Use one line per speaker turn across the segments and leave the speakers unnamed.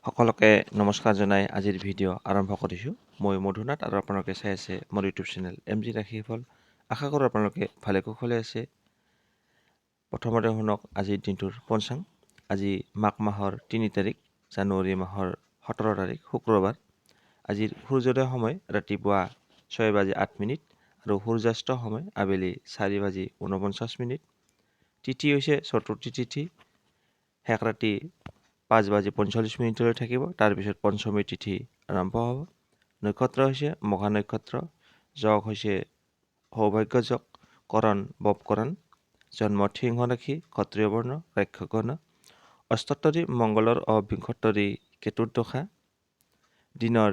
সকলোকে নমস্কাৰ জনাই আজিৰ ভিডিঅ' আৰম্ভ কৰিছোঁ। মই মধুনাথ আৰু আপোনালোকে চাই আছে মোৰ ইউটিউব চেনেল MG ৰাশিফল। আশা কৰোঁ আপোনালোকে ভালে কুশলে আছে। প্ৰথমতে শুনক আজিৰ দিনটোৰ পঞ্চাং। আজি মাঘ মাহৰ ৩ তাৰিখ, জানুৱাৰী মাহৰ ১৭ তাৰিখ শুক্ৰবাৰ। আজিৰ সূৰ্যোদয় সময় ৰাতিপুৱা ৬:০৮ আৰু সূৰ্যাস্ত সময় আবেলি ৪:৪৯। তিথি হৈছে চতুৰ্থী তিথি, শেষ ৰাতি ৫:৪৫ থাকিব। তাৰপিছত পঞ্চমী তিথি আৰম্ভ হ'ব। নক্ষত্ৰ হৈছে মঘা নক্ষত্ৰ, যোগ হৈছে সৌভাগ্য যোগ, কৰণ ববকৰণ, জন্ম সিংহ ৰাশি, ক্ষত্ৰিয় বৰ্ণ, ৰাক্ষগণ, অষ্টোত্তৰী মংগলৰ বিংশোত্তৰী কেতুৰ দশা, দিনৰ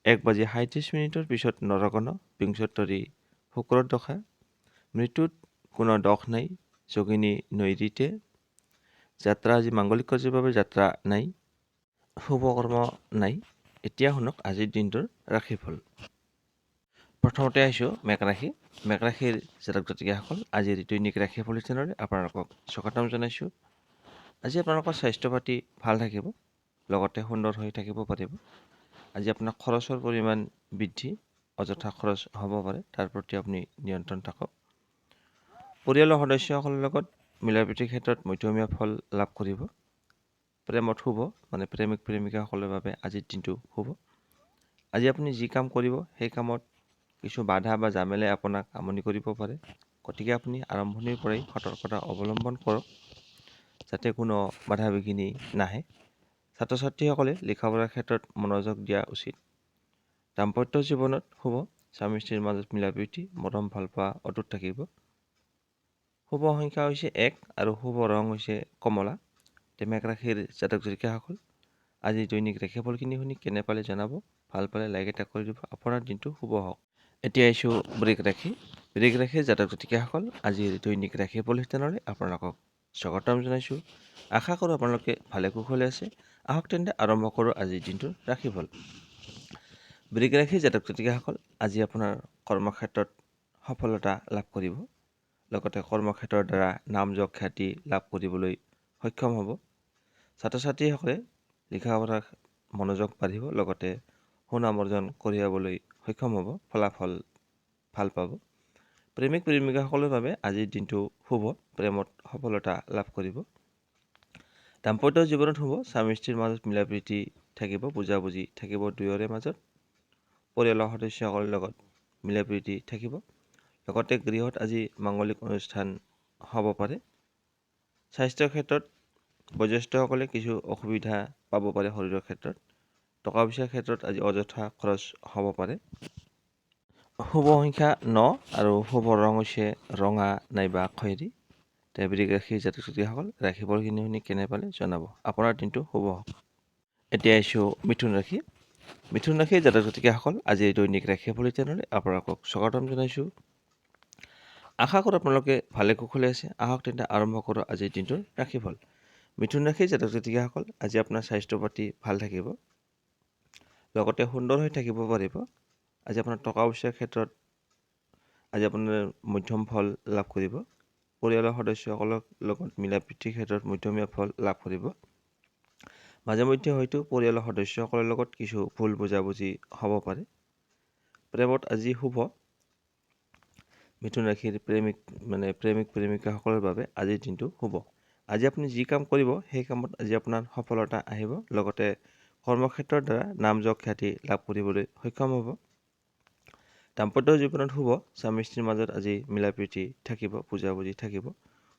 ১:৩৭ পিছত নৰগণ, বিংশোত্তৰী শুক্ৰৰ দশা, মৃত্যুত কোনো দোষ নাই, যোগিনী নৈৰিতে, যাত্ৰা আজি মাংগলিক কাৰ্যৰ বাবে যাত্ৰা নাই, শুভ কৰ্ম নাই। এতিয়া শুনক আজিৰ দিনটোৰ ৰাশিফল। প্ৰথমতে আহিছোঁ মেঘ ৰাশি। মেঘ ৰাশিৰ জাতক জাতিকাসকল, আজিৰ দৈনিক ৰাশিফল চেনেললৈ আপোনালোকক স্বাগতম জনাইছোঁ। আজি আপোনালোকৰ স্বাস্থ্য পাতি ভাল থাকিব, লগতে সুন্দৰ হৈ থাকিব পাৰিব। আজি আপোনাৰ খৰচৰ পৰিমাণ বৃদ্ধি, অযথা খৰচ হ'ব পাৰে, তাৰ প্ৰতি আপুনি নিয়ন্ত্ৰণ থাকক। পৰিয়ালৰ সদস্যসকলৰ লগত মিলা প্ৰীতিৰ ক্ষেত্ৰত মধ্যমীয়া ফল লাভ কৰিব। প্ৰেমত শুভ, প্ৰেমিক প্ৰেমিকাসকলৰ বাবে আজিৰ দিনটো শুভ। আজি আপুনি যি কাম কৰিব সেই কামত কিছু বাধা বা জামেলাই আপোনাক আমনি কৰিব পাৰে, গতিকে আপুনি আৰম্ভণিৰ পৰাই সতৰ্কতা অৱলম্বন কৰক যাতে কোনো বাধা বিঘিনি নাহে। ছাত্ৰ ছাত্ৰীসকলে লিখা পঢ়াৰ ক্ষেত্ৰত মনোযোগ দিয়া উচিত। দাম্পত্য জীৱনত শুভ, স্বামী স্ত্ৰীৰ মাজত মিলা প্ৰীতি, মৰম ভাল পোৱা অটুট থাকিব। শুভ সংখ্যা হৈছে ১ আৰু শুভ ৰং হৈছে কমলা। মেঘ ৰাশিৰ জাতক জাতিকাসকল, আজি দৈনিক ৰাশিফলখিনি শুনি কেনে পালে জনাব। ভাল পালে লাইক এটা কৰি দিব। আপোনাৰ দিনটো শুভ হওক। এতিয়া আহিছোঁ বৃষ ৰাশি। বৃষ ৰাশিৰ জাতক জাতিকাসকল, আজিৰ দৈনিক ৰাশিফল চেনেললৈ আপোনালোকক স্বাগতম জনাইছোঁ। আশা কৰোঁ আপোনালোকে ভালে কুশলে আছে। আহক তেন্তে আৰম্ভ কৰোঁ আজিৰ দিনটোৰ ৰাশিফল। বৃষ ৰাশিৰ জাতক জাতিকাসকল, আজি আপোনাৰ কৰ্মক্ষেত্ৰত সফলতা লাভ কৰিব, লগতে কৰ্মক্ষেত্ৰৰ দ্বাৰা নাম যশ খ্যাতি লাভ কৰিবলৈ সক্ষম হ'ব। ছাত্ৰ ছাত্ৰীসকলে লিখা পঢ়াৰ মনোযোগ বাঢ়িব, লগতে সুনাম অৰ্জন কঢ়িয়াবলৈ সক্ষম হ'ব, ফলাফল ভাল পাব। প্ৰেমিক প্ৰেমিকাসকলৰ বাবে আজিৰ দিনটো শুভ, প্ৰেমত সফলতা লাভ কৰিব। দাম্পত্য জীৱনত শুভ, স্বামী স্ত্ৰীৰ মাজত মিলা প্ৰীতি থাকিব, বুজাবুজি থাকিব দুয়োৰে মাজত। পৰিয়ালৰ সদস্যসকলৰ লগত মিলা প্ৰীতি থাকিব, লগতে গৃহত আজি মাংগলিক অনুষ্ঠান হ'ব পাৰে। স্বাস্থ্যৰ ক্ষেত্ৰত বয়োজ্যেষ্ঠসকলে কিছু অসুবিধা পাব পাৰে শৰীৰৰ ক্ষেত্ৰত। টকা পইচাৰ ক্ষেত্ৰত আজি অযথা খৰচ হ'ব পাৰে। শুভ সংখ্যা ৯ আৰু শুভ ৰং হৈছে ৰঙা নাইবা খয়েৰী। বৃষ ৰাশিৰ জাতক জাতিকাসকল, ৰাশিফলখিনি শুনি কেনে পালে জনাব। আপোনাৰ দিনটো শুভ হওক। এতিয়া আহিছোঁ মিথুন ৰাশি। মিথুন ৰাশিৰ জাতক জাতিকাসকল, আজিৰ দৈনিক ৰাশিফল চেনেললৈ আপোনালোকক স্বাগতম জনাইছোঁ। আশা কৰোঁ আপোনালোকে ভালে কুশলে আছে। আহক তেন্তে আৰম্ভ কৰোঁ আজিৰ দিনটোৰ ৰাশিফল। মিথুন ৰাশিৰ জাতক জাতিকাসকল, আজি আপোনাৰ স্বাস্থ্য পাতি ভাল থাকিব, লগতে সুন্দৰ হৈ থাকিব পাৰিব। আজি আপোনাৰ টকা পইচাৰ ক্ষেত্ৰত আজি আপোনাৰ মধ্যম ফল লাভ কৰিব। পৰিয়ালৰ সদস্যসকলৰ লগত মিলা প্ৰীতিৰ ক্ষেত্ৰত মধ্যমীয়া ফল লাভ কৰিব। মাজে মধ্যে হয়তো পৰিয়ালৰ সদস্যসকলৰ লগত কিছু ভুল বুজাবুজি হ'ব পাৰে। প্ৰেমত আজি শুভ, মিথুন ৰাশিৰ প্ৰেমিক প্ৰেমিকাসকলৰ বাবে আজিৰ দিনটো শুভ। আজি আপুনি যি কাম কৰিব সেই কামত আজি আপোনাৰ সফলতা আহিব, লগতে কৰ্মক্ষেত্ৰৰ দ্বাৰা নাম যশ খ্যাতি লাভ কৰিবলৈ সক্ষম হ'ব। দাম্পত্য জীৱনত শুভ, স্বামী স্ত্ৰীৰ মাজত আজি মিলা প্ৰীতি থাকিব, বুজাবুজি থাকিব।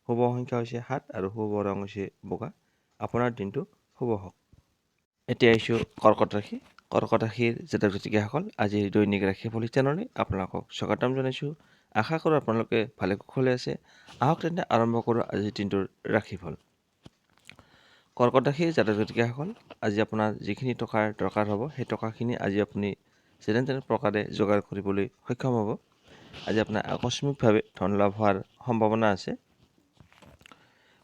শুভ সংখ্যা হৈছে ৭ আৰু শুভ ৰং হৈছে বগা। আপোনাৰ দিনটো শুভ হওক। এতিয়া আহিছোঁ কৰ্কট ৰাশি। কৰ্কট ৰাশিৰ জাতক জাতিকাসকল, আজিৰ দৈনিক ৰাশিফল চেনেললৈ আপোনালোকক স্বাগতম জনাইছোঁ। আশা কৰোঁ আপোনালোকে ভালে কুশলে আছে। আহক তেন্তে আৰম্ভ কৰোঁ আজিৰ দিনটোৰ ৰাশিফল। কৰ্কট ৰাশিৰ জাতক জাতিকাসকল, আজি আপোনাৰ যিখিনি টকাৰ দৰকাৰ হ'ব সেই টকাখিনি আজি আপুনি যেনে তেনে প্ৰকাৰে যোগাৰ কৰিবলৈ সক্ষম হ'ব। আজি আপোনাৰ আকস্মিকভাৱে ধন লাভ হোৱাৰ সম্ভাৱনা আছে।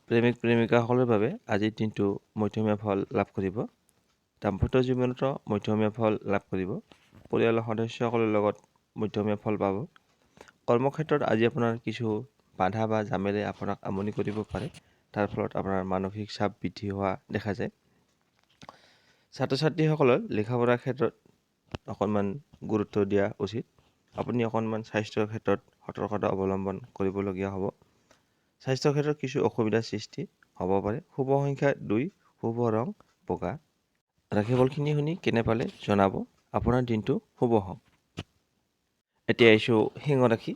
প্ৰেমিক প্ৰেমিকাসকলৰ বাবে আজিৰ দিনটো মধ্যমীয়া ফল লাভ কৰিব। দাম্পত্য জীৱনতো মধ্যমীয়া ফল লাভ কৰিব। পৰিয়ালৰ সদস্যসকলৰ লগত মধ্যমীয়া ফল পাব। কৰ্মক্ষেত্ৰত আজি আপোনাৰ কিছু বাধা বা জামেলাই আপোনাক আমনি কৰিব পাৰে, তাৰ ফলত আপোনাৰ মানসিক চাপ বৃদ্ধি হোৱা দেখা যায়। ছাত্ৰ ছাত্ৰীসকলৰ লিখা পঢ়াৰ ক্ষেত্ৰত অকণমান গুৰুত্ব দিয়া উচিত। আপুনি অকণমান স্বাস্থ্যৰ ক্ষেত্ৰত সতৰ্কতা অৱলম্বন কৰিবলগীয়া হ'ব। স্বাস্থ্যৰ ক্ষেত্ৰত কিছু অসুবিধাৰ সৃষ্টি হ'ব পাৰে। শুভ সংখ্যা 2, শুভ ৰং বগা। ৰাশিফলখিনি শুনি কেনে পালে জনাব। আপোনাৰ দিনটো শুভ হওক। এতিয়া আহিছোঁ সিংহ ৰাশি।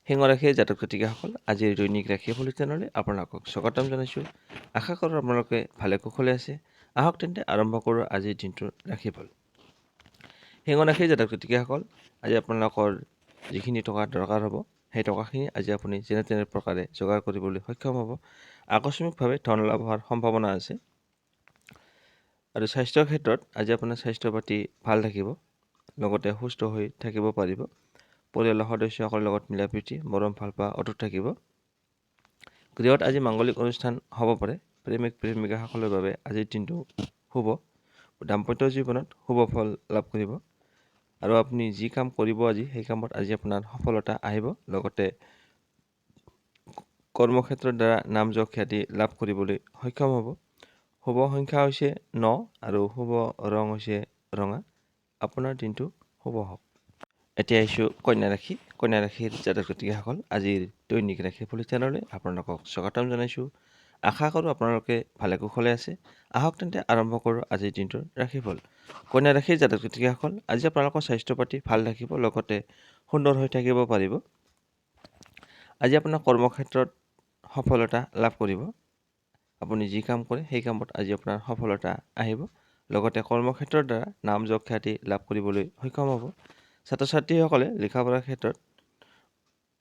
সিংহ ৰাশিৰ জাতক জাতিকাসকল, আজিৰ দৈনিক ৰাশিফল চেনেললৈ আপোনালোকক স্বাগতম জনাইছোঁ। আশা কৰোঁ আপোনালোকে ভালে কুশলে আছে। আহক তেন্তে আৰম্ভ কৰোঁ আজিৰ দিনটোৰ ৰাশিফল। সিংহ ৰাশিৰ জাতক জাতিকাসকল, আজি আপোনালোকৰ যিখিনি টকা দৰকাৰ হ'ব, সেই টকাখিনি আজি আপুনি যেনে তেনে প্ৰকাৰে যোগাৰ কৰিবলৈ সক্ষম হ'ব। আকস্মিকভাৱে ধন লাভ হোৱাৰ সম্ভাৱনা আছে। আৰু স্বাস্থ্যৰ ক্ষেত্ৰত আজি আপোনাৰ স্বাস্থ্য পাতি ভাল থাকিব, লগতে সুস্থ হৈ থাকিব পাৰিব। পৰিয়ালৰ সদস্যসকলৰ লগত মিলা প্ৰীতি, মৰম ভাল পোৱা অটুট থাকিব। গৃহত আজি মাংগলিক অনুষ্ঠান হ'ব পাৰে। প্ৰেমিক প্ৰেমিকাসকলৰ বাবে আজিৰ দিনটো শুভ। দাম্পত্য জীৱনত শুভ ফল লাভ কৰিব। আৰু আপুনি যি কাম কৰিব আজি, সেই কামত আজি আপোনাৰ সফলতা আহিব। লগতে কৰ্মক্ষেত্ৰৰ দ্বাৰা নাম যশ খ্যাতি লাভ কৰিবলৈ সক্ষম হ'ব। শুভ সংখ্যা হৈছে 9 আৰু শুভ ৰং হৈছে ৰঙা। আপোনাৰ দিনটো শুভ হওক। এতিয়া আহিছোঁ কন্যা ৰাশি। কন্যা ৰাশিৰ জাতক জাতিকাসকল, আজিৰ দৈনিক ৰাশিফল চেনেললৈ আপোনালোকক স্বাগতম জনাইছোঁ। আশা কৰোঁ আপোনালোকে ভালে কুশলে আছে। আহক তেন্তে আৰম্ভ কৰোঁ আজিৰ দিনটোৰ ৰাশিফল। কন্যা ৰাশিৰ জাতক জাতিকাসকল, আজি আপোনালোকৰ স্বাস্থ্য পাতি ভাল থাকিব, লগতে সুন্দৰ হৈ থাকিব পাৰিব। আজি আপোনাৰ কৰ্মক্ষেত্ৰত সফলতা লাভ কৰিব। আপুনি যি কাম কৰে সেই কামত আজি আপোনাৰ সফলতা আহিব। লগতে কৰ্মক্ষেত্ৰৰ দ্বাৰা নাম যশ খ্যাতি লাভ কৰিবলৈ সক্ষম হ'ব। ছাত্ৰ ছাত্ৰীসকলে লিখা পঢ়াৰ ক্ষেত্ৰত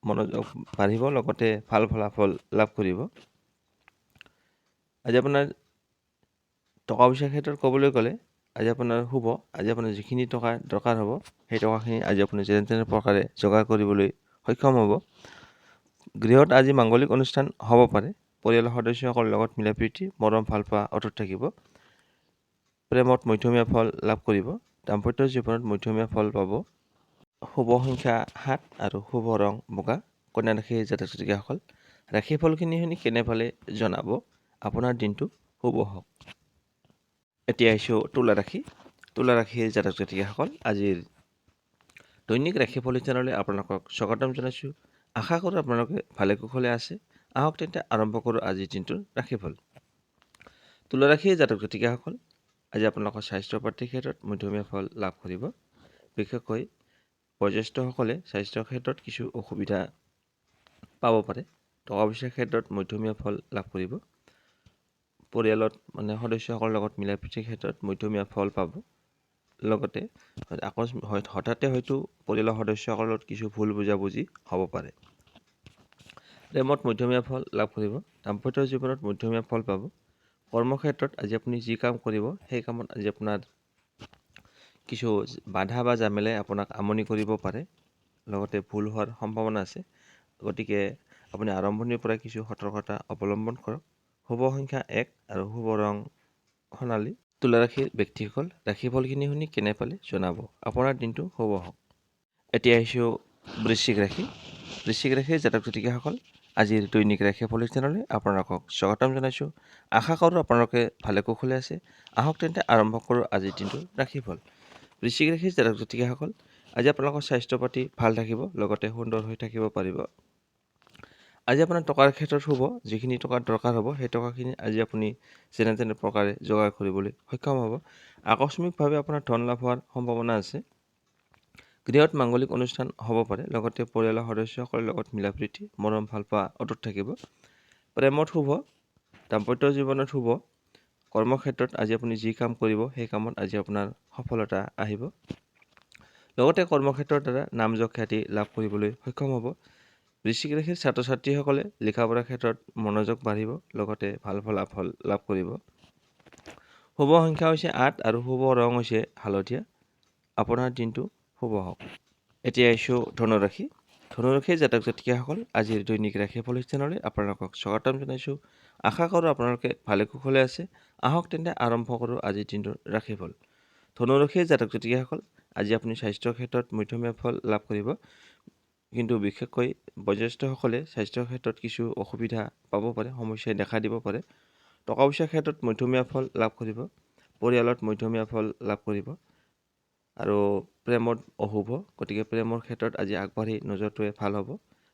মনোযোগ বাঢ়িব, লগতে ভাল ফলাফল লাভ কৰিব। আজি আপোনাৰ টকা পইচাৰ ক্ষেত্ৰত ক'বলৈ গ'লে আজি আপোনাৰ শুভ। আজি আপোনাৰ যিখিনি টকা দৰকাৰ হ'ব, সেই টকাখিনি আজি আপুনি যেনে তেনে প্ৰকাৰে যোগাৰ কৰিবলৈ সক্ষম হ'ব। গৃহত আজি মাংগলিক অনুষ্ঠান হ'ব পাৰে। পৰিয়ালৰ সদস্যসকলৰ লগত মিলা প্ৰীতি, মৰম ভাল পোৱা অটুট থাকিব। প্ৰেমত মধ্যমীয়া ফল লাভ কৰিব। দাম্পত্য জীৱনত মধ্যমীয়া ফল পাব। শুভ সংখ্যা 7 আৰু শুভ ৰং বগা। কন্যা ৰাশিৰ জাতক জাতিকাসকল, ৰাশিফলখিনি শুনি কেনে পালে জনাব। আপোনাৰ দিনটো শুভ হওক। এতিয়া আহিছোঁ তুলা ৰাশি। তুলা ৰাশিৰ জাতক জাতিকাসকল, আজিৰ দৈনিক ৰাশিফল চেনেললৈ আপোনালোকক স্বাগতম জনাইছোঁ। আশা কৰোঁ আপোনালোকে ভালে কুশলে আছে। আহক তেন্তে আৰম্ভ কৰোঁ আজিৰ দিনটোৰ ৰাশিফল। তুলা ৰাশিৰ জাতক জাতিকাসকল, আজি আপোনালোকৰ স্বাস্থ্য পাতিৰ ক্ষেত্ৰত মধ্যমীয়া ফল লাভ কৰিব। বিশেষকৈ বয়োজ্যেষ্ঠসকলে স্বাস্থ্যৰ ক্ষেত্ৰত কিছু অসুবিধা পাব পাৰে। টকা পইচাৰ ক্ষেত্ৰত মধ্যমীয়া ফল লাভ কৰিব। পৰিয়ালত সদস্যসকলৰ লগত মিলা প্ৰীতিৰ ক্ষেত্ৰত মধ্যমীয়া ফল পাব। লগতে হঠাতে হয়তো পৰিয়ালৰ সদস্যসকলৰ লগত কিছু ভুল বুজাবুজি হ'ব পাৰে। প্ৰেমত মধ্যমীয়া ফল লাভ কৰিব। দাম্পত্য জীৱনত মধ্যমীয়া ফল পাব। কৰ্মক্ষেত্ৰত আজি আপুনি যি কাম কৰিব, সেই কামত আজি আপোনাৰ কিছু বাধা বা জামেলাই আপোনাক আমনি কৰিব পাৰে। লগতে ভুল হোৱাৰ সম্ভাৱনা আছে। গতিকে আপুনি আৰম্ভণিৰ পৰাই কিছু সতৰ্কতা অৱলম্বন কৰক। শুভ সংখ্যা 1 আৰু শুভ ৰং সোণালী। তুলা ৰাশিৰ ব্যক্তিসকল, ৰাশিফলখিনি শুনি কেনে পালে জনাব। আপোনাৰ দিনটো শুভ হওক। এতিয়া আহিছোঁ বৃশ্চিক ৰাশি। বৃশ্চিক ৰাশিৰ জাতক জাতিকাসকল, আজিৰ দৈনিক ৰাশিফল চেনেললৈ আপোনালোকক স্বাগতম জনাইছোঁ। আশা কৰোঁ আপোনালোকে ভালে কুশলে আছে। আহক তেন্তে আৰম্ভ কৰোঁ আজিৰ দিনটোৰ ৰাশিফল। বৃশ্চিক ৰাশিৰ জাতক জাতিকাসকল, আজি আপোনালোকৰ স্বাস্থ্য পাতি ভাল থাকিব, লগতে সুন্দৰ হৈ থাকিব পাৰিব। আজি আপোনাৰ টকাৰ ক্ষেত্ৰত শুভ। যিখিনি টকাৰ দৰকাৰ হ'ব, সেই টকাখিনি আজি আপুনি যেনে তেনে প্ৰকাৰে যোগাৰ কৰিবলৈ সক্ষম হ'ব। আকস্মিকভাৱে আপোনাৰ ধন লাভ হোৱাৰ সম্ভাৱনা আছে। গৃহত মাংগলিক অনুষ্ঠান হ'ব পাৰে। লগতে পৰিয়ালৰ সদস্যসকলৰ লগত মিলা প্ৰীতি, মৰম ভাল পোৱা অটুট থাকিব। প্ৰেমত শুভ। দাম্পত্য জীৱনত শুভ। কৰ্মক্ষেত্ৰত আজি আপুনি যি কাম কৰিব, সেই কামত আজি আপোনাৰ সফলতা আহিব। লগতে কৰ্মক্ষেত্ৰৰ দ্বাৰা নাম যশ খ্যাতি লাভ কৰিবলৈ সক্ষম হ'ব। বৃশ্চিক ৰাশিৰ ছাত্ৰ ছাত্ৰীসকলে লিখা পঢ়াৰ ক্ষেত্ৰত মনোযোগ বাঢ়িব, লগতে ভাল ফলাফল লাভ কৰিব। শুভ সংখ্যা হৈছে 8 আৰু শুভ ৰং হৈছে হালধীয়া। আপোনাৰ দিনটো শুভ হওক। এতিয়া আহিছোঁ ধনুৰাশি। ধনুৰাশিৰ জাতক জাতিকাসকল, আজিৰ দৈনিক ৰাশিফল চেনেললৈ আপোনালোকক স্বাগতম জনাইছোঁ। আশা কৰোঁ আপোনালোকে ভালে কুশলে আছে। আহক তেন্তে আৰম্ভ কৰোঁ আজিৰ দিনটোৰ ৰাশিফল। ধনুৰাশিৰ জাতক জাতিকাসকল, আজি আপুনি স্বাস্থ্যৰ ক্ষেত্ৰত মধ্যমীয়া ফল লাভ কৰিব। কিন্তু বিশেষকৈ বয়োজ্যেষ্ঠসকলে স্বাস্থ্যৰ ক্ষেত্ৰত কিছু অসুবিধা পাব পাৰে, সমস্যাই দেখা দিব পাৰে। টকা পইচাৰ ক্ষেত্ৰত মধ্যমীয়া ফল লাভ কৰিব। পৰিয়ালত মধ্যমীয়া ফল লাভ কৰিব আৰু প্ৰেমত অশুভ, গতিকে প্ৰেমৰ ক্ষেত্ৰত আজি আগবাঢ়ি নোযোৱাটোৱে ভাল হ'ব।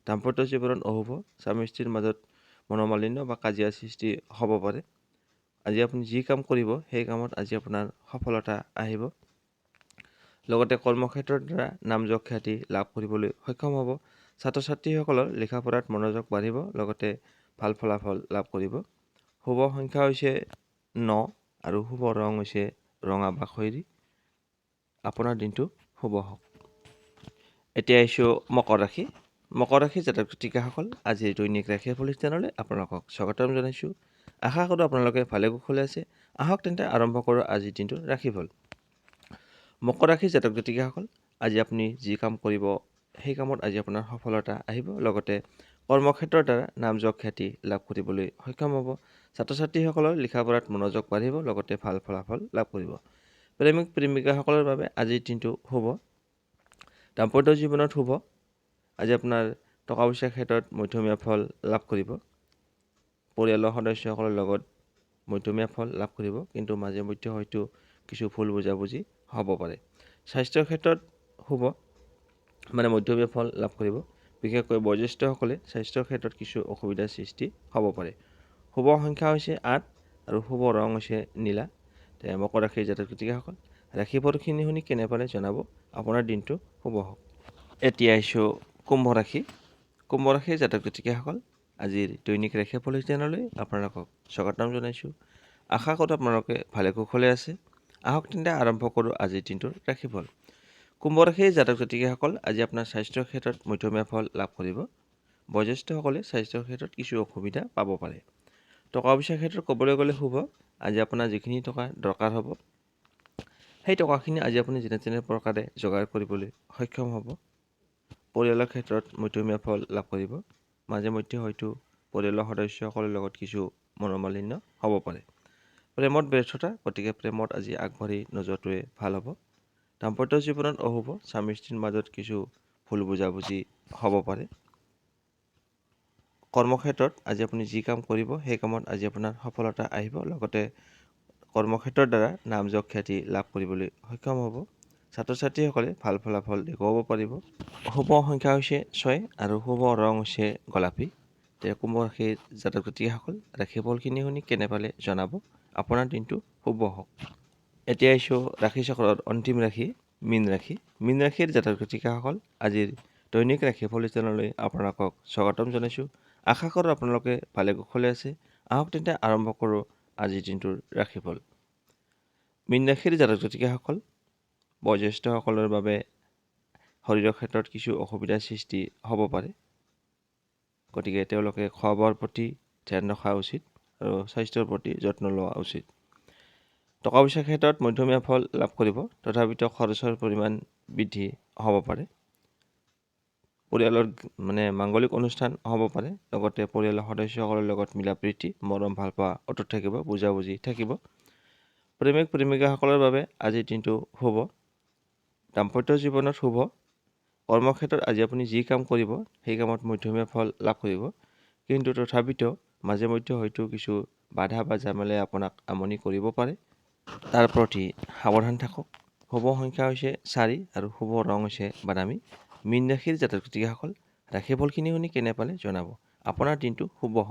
দাম্পত্য জীৱনত অশুভ, স্বামী স্ত্ৰীৰ মাজত মনোমালিন্য বা কাজিয়াৰ সৃষ্টি হ'ব পাৰে। আজি আপুনি যি কাম কৰিব সেই কামত আজি আপোনাৰ সফলতা আহিব। লগতে কৰ্মক্ষেত্ৰৰ দ্বাৰা নামযশ খ্যাতি লাভ কৰিবলৈ সক্ষম হ'ব। ছাত্ৰ ছাত্ৰীসকলৰ লিখা পঢ়াত মনোযোগ বাঢ়িব, লগতে ভাল ফলাফল লাভ কৰিব। শুভ সংখ্যা হৈছে 9 আৰু শুভ ৰং হৈছে ৰঙা বা খয়েৰী। আপোনাৰ দিনটো শুভ হওক। এতিয়া আহিছোঁ মকৰ ৰাশি। মকৰ ৰাশিৰ জাতক জাতিকাসকল, আজিৰ দৈনিক ৰাশিফল চেনেললৈ আপোনালোকক স্বাগতম জনাইছোঁ। আশা কৰোঁ আপোনালোকে ভালে কুশলে আছে। আহক তেন্তে আৰম্ভ কৰোঁ আজিৰ দিনটোৰ ৰাশিফল। মকৰ ৰাশিৰ জাতক জাতিকাসকল, আজি আপুনি যি কাম কৰিব সেই কামত আজি আপোনাৰ সফলতা আহিব। লগতে কৰ্মক্ষেত্ৰৰ দ্বাৰা নামযশ খ্যাতি লাভ কৰিবলৈ সক্ষম হ'ব। ছাত্ৰ ছাত্ৰীসকলৰ লিখা পঢ়াত মনোযোগ বাঢ়িব, লগতে ভাল ফলাফল লাভ কৰিব। প্ৰেমিক প্ৰেমিকাসকলৰ বাবে আজিৰ দিনটো শুভ। দাম্পত্য জীৱনত শুভ। আজি আপোনাৰ টকা পইচাৰ ক্ষেত্ৰত মধ্যমীয়া ফল লাভ কৰিব। পৰিয়ালৰ সদস্যসকলৰ লগত মধ্যমীয়া ফল লাভ কৰিব, কিন্তু মাজে মধ্যে হয়তো কিছু ভুল বুজাবুজি হ'ব পাৰে। স্বাস্থ্যৰ ক্ষেত্ৰত শুভ, মধ্যমীয়া ফল লাভ কৰিব। বিশেষকৈ বয়োজ্যেষ্ঠসকলে স্বাস্থ্যৰ ক্ষেত্ৰত কিছু অসুবিধাৰ সৃষ্টি হ'ব পাৰে। শুভ সংখ্যা হৈছে 8 আৰু শুভ ৰং হৈছে নীলা। মকৰ ৰাশিৰ জাতক জাতিকাসকল, ৰাশিফলখিনি শুনি কেনে পালে জনাব। আপোনাৰ দিনটো শুভ হওক। এতিয়া আহিছোঁ কুম্ভ ৰাশি। কুম্ভ ৰাশিৰ জাতক জাতিকাসকল, আজিৰ দৈনিক ৰাশিফল চেনেললৈ আপোনালোকক স্বাগতম জনাইছোঁ। আশা কৰোঁ আপোনালোকে ভালে কুশলে আছে। আহক তেন্তে আৰম্ভ কৰোঁ আজিৰ দিনটোৰ ৰাশিফল। কুম্ভ ৰাশিৰ জাতক জাতিকাসকল, আজি আপোনাৰ স্বাস্থ্যৰ ক্ষেত্ৰত মধ্যমীয়া ফল লাভ কৰিব। বয়োজ্যেষ্ঠসকলে স্বাস্থ্যৰ ক্ষেত্ৰত কিছু অসুবিধা পাব পাৰে। টকা পইচাৰ ক্ষেত্ৰত ক'বলৈ গ'লে শুভ। আজি আপোনাৰ যিখিনি টকা দৰকাৰ হ'ব সেই টকাখিনি আজি আপুনি যেনে তেনে প্ৰকাৰে যোগাৰ কৰিবলৈ সক্ষম হ'ব। পৰিয়ালৰ ক্ষেত্ৰত মধ্যমীয়া ফল লাভ কৰিব। মাজে মধ্যে হয়তো পৰিয়ালৰ সদস্যসকলৰ লগত কিছু মনোমালিন্য হ'ব পাৰে। প্ৰেমত ব্যৰ্থতা, গতিকে প্ৰেমত আজি আগবাঢ়ি নোযোৱাটোৱে ভাল হ'ব। দাম্পত্য জীৱনত অশুভ, স্বামী স্ত্ৰীৰ মাজত কিছু ভুল বুজাবুজি হ'ব পাৰে। কৰ্মক্ষেত্ৰত আজি আপুনি যি কাম কৰিব সেই কামত আজি আপোনাৰ সফলতা আহিব। লগতে কৰ্মক্ষেত্ৰৰ দ্বাৰা নামযশ খ্যাতি লাভ কৰিবলৈ সক্ষম হ'ব। ছাত্ৰ ছাত্ৰীসকলে ভাল ফলাফল দেখুৱাব পাৰিব। শুভ সংখ্যা হৈছে 6 আৰু শুভ ৰং হৈছে গোলাপী। কুম্ভ ৰাশিৰ জাতক জাতিকাসকল, ৰাশিফলখিনি শুনি কেনে পালে জনাব। আপোনাৰ দিনটো শুভ হওক। এতিয়া আহিছোঁ ৰাশিচক্ৰৰ অন্তিম ৰাশি মীন ৰাশি। মীন ৰাশিৰ জাতক জাতিকাসকল, আজিৰ দৈনিক ৰাশিফল চেনেললৈ আপোনালোকক স্বাগতম জনাইছোঁ। আশা কৰোঁ আপোনালোকে ভালে কুশলে আছে। আহক তেন্তে আৰম্ভ কৰোঁ আজিৰ দিনটোৰ ৰাশিফল। মীন ৰাশিৰ জাতক জাতিকাসকল, বয়োজ্যেষ্ঠসকলৰ বাবে শৰীৰৰ ক্ষেত্ৰত কিছু অসুবিধাৰ সৃষ্টি হ'ব পাৰে। গতিকে তেওঁলোকে খোৱা বোৱাৰ প্ৰতি ধ্যান ৰখা উচিত আৰু স্বাস্থ্যৰ প্ৰতি যত্ন লোৱা উচিত। টকা পইচাৰ ক্ষেত্ৰত মধ্যমীয়া ফল লাভ কৰিব, তথাপিতো খৰচৰ পৰিমাণ বৃদ্ধি হ'ব পাৰে। পৰিয়ালৰ মাংগলিক অনুষ্ঠান হ'ব পাৰে। লগতে পৰিয়ালৰ সদস্যসকলৰ লগত মিলা প্ৰীতি, মৰম ভাল পোৱা অটুট থাকিব, বুজাবুজি থাকিব। প্ৰেমিক প্ৰেমিকাসকলৰ বাবে আজিৰ দিনটো শুভ। দাম্পত্য জীৱনত শুভ। কৰ্মক্ষেত্ৰত আজি আপুনি যি কাম কৰিব সেই কামত মধ্যমীয়া ফল লাভ কৰিব, কিন্তু তথাপিতো মাজে মধ্যে হয়তো কিছু বাধা বা জামেলাই আপোনাক আমনি কৰিব পাৰে। তাৰ প্ৰতি সাৱধান থাকক। শুভ সংখ্যা হৈছে 4 আৰু শুভ ৰং হৈছে বাদামী। মীন ৰাশিৰ জাতক জাতিকাসকল, ৰাশিফলখিনি শুনি কেনে পালে জনাব। আপোনাৰ দিনটো শুভ হওক।